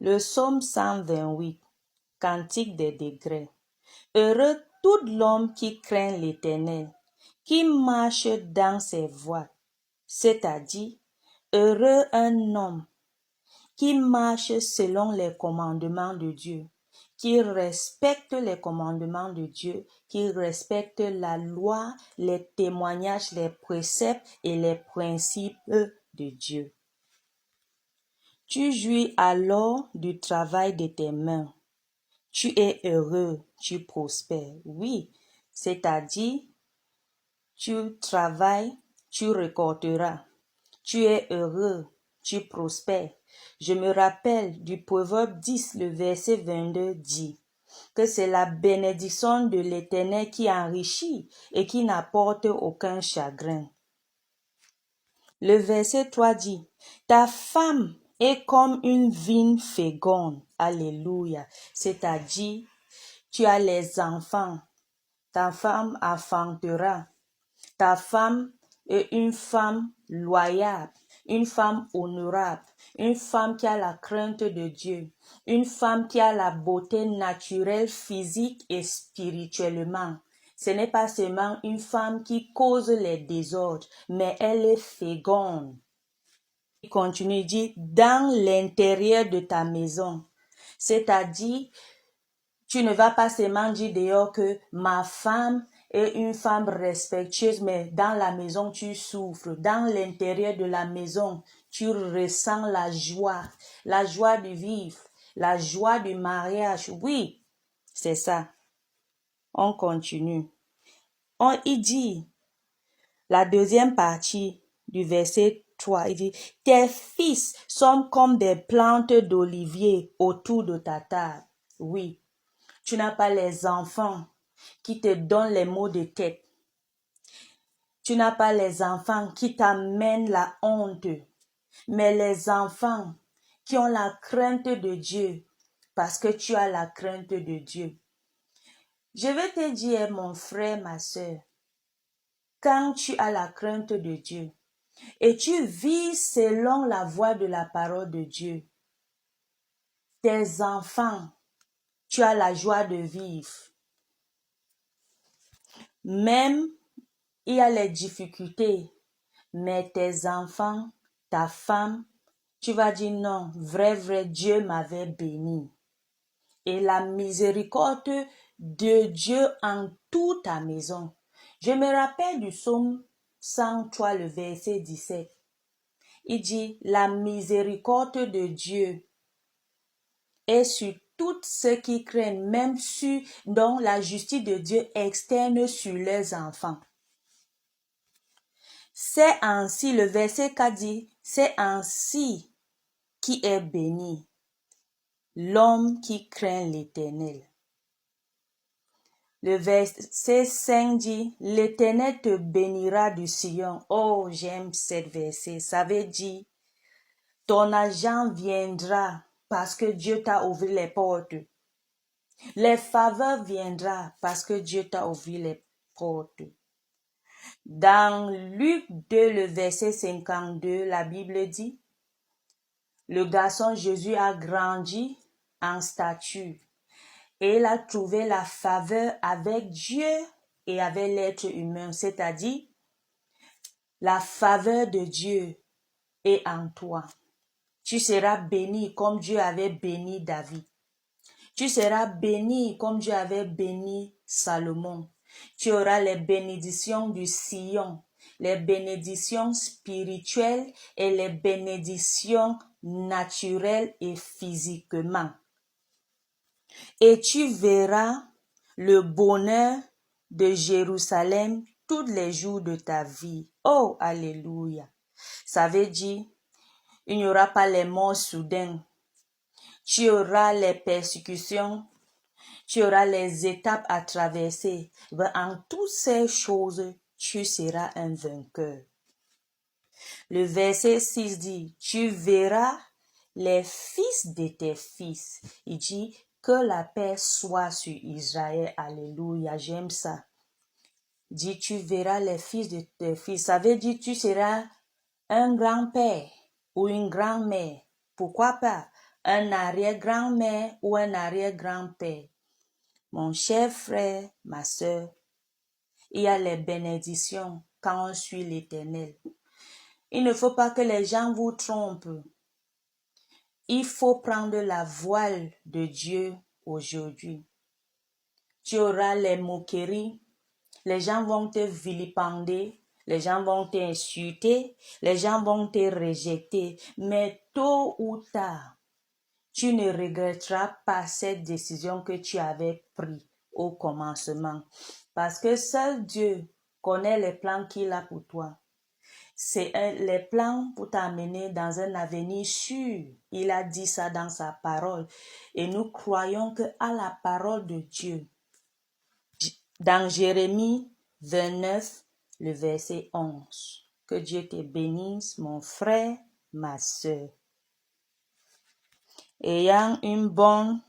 Le psaume 128, Cantique des degrés. Heureux tout l'homme qui craint l'Éternel, qui marche dans ses voies, c'est-à-dire heureux un homme qui marche selon les commandements de Dieu, qui respecte les commandements de Dieu, qui respecte la loi, les témoignages, les préceptes et les principes de Dieu. Tu jouis alors du travail de tes mains. Tu es heureux, tu prospères. Oui, c'est-à-dire, tu travailles, tu récolteras. Tu es heureux, tu prospères. Je me rappelle du Proverbe 10, le verset 22 dit que c'est la bénédiction de l'Éternel qui enrichit et qui n'apporte aucun chagrin. Le verset 3 dit, ta femme est comme une vigne féconde. Alléluia. C'est-à-dire, tu as les enfants. Ta femme enfantera. Ta femme est une femme loyale, une femme honorable, une femme qui a la crainte de Dieu, une femme qui a la beauté naturelle, physique et spirituellement. Ce n'est pas seulement une femme qui cause les désordres, mais elle est féconde. Il continue, il dit, dans l'intérieur de ta maison, c'est-à-dire, tu ne vas pas seulement dire dehors que ma femme est une femme respectueuse, mais dans la maison, tu souffres. Dans l'intérieur de la maison, tu ressens la joie de vivre, la joie du mariage. Oui, c'est ça. On continue. Il dit, la deuxième partie du verset 3, il dit, tes fils sont comme des plantes d'olivier autour de ta table. Oui. Tu n'as pas les enfants qui te donnent les maux de tête. Tu n'as pas les enfants qui t'amènent la honte, mais les enfants qui ont la crainte de Dieu, parce que tu as la crainte de Dieu. Je vais te dire, mon frère, ma soeur, quand tu as la crainte de Dieu et tu vis selon la voie de la parole de Dieu, tes enfants, tu as la joie de vivre. Même il y a les difficultés, mais tes enfants, ta femme, tu vas dire non, vrai, Dieu m'avait béni. Et la miséricorde de Dieu entoure ta maison. Je me rappelle du psaume 103, le verset 17. Il dit, la miséricorde de Dieu est sur tous ceux qui craignent, même sur dont la justice de Dieu externe sur leurs enfants. C'est ainsi, le verset 4 dit, c'est ainsi qui est béni l'homme qui craint l'Éternel. Le verset 5 dit, l'Éternel te bénira du Sion. Oh, j'aime ce verset. Ça veut dire, ton argent viendra parce que Dieu t'a ouvert les portes. Les faveurs viendront parce que Dieu t'a ouvert les portes. Dans Luc 2, le verset 52, la Bible dit, le garçon Jésus a grandi en stature et il a trouvé la faveur avec Dieu et avec l'être humain, c'est-à-dire la faveur de Dieu est en toi. Tu seras béni comme Dieu avait béni David. Tu seras béni comme Dieu avait béni Salomon. Tu auras les bénédictions du Sion, les bénédictions spirituelles et les bénédictions naturelles et physiquement. Et tu verras le bonheur de Jérusalem tous les jours de ta vie. Oh, alléluia. Ça veut dire, il n'y aura pas les morts soudains. Tu auras les persécutions. Tu auras les étapes à traverser. Mais en toutes ces choses, tu seras un vainqueur. Le verset 6 dit, tu verras les fils de tes fils. Il dit, que la paix soit sur Israël. Alléluia, j'aime ça. Il dit, tu verras les fils de tes fils. Ça veut dire, tu seras un grand-père ou une grand-mère. Pourquoi pas? un arrière-grand-mère ou un arrière-grand-père, mon cher frère, ma sœur, il y a les bénédictions quand on suit l'Éternel. Il ne faut pas que les gens vous trompent. Il faut prendre la voile de Dieu aujourd'hui. Tu auras les moqueries, les gens vont te vilipender, les gens vont t'insulter, les gens vont te rejeter, mais tôt ou tard, tu ne regretteras pas cette décision que tu avais prise au commencement. Parce que seul Dieu connaît les plans qu'il a pour toi. C'est les plans pour t'amener dans un avenir sûr. Il a dit ça dans sa parole. Et nous croyons que à la parole de Dieu, dans Jérémie 29, le verset 11. Que Dieu te bénisse, mon frère, ma sœur. Ayant une bonne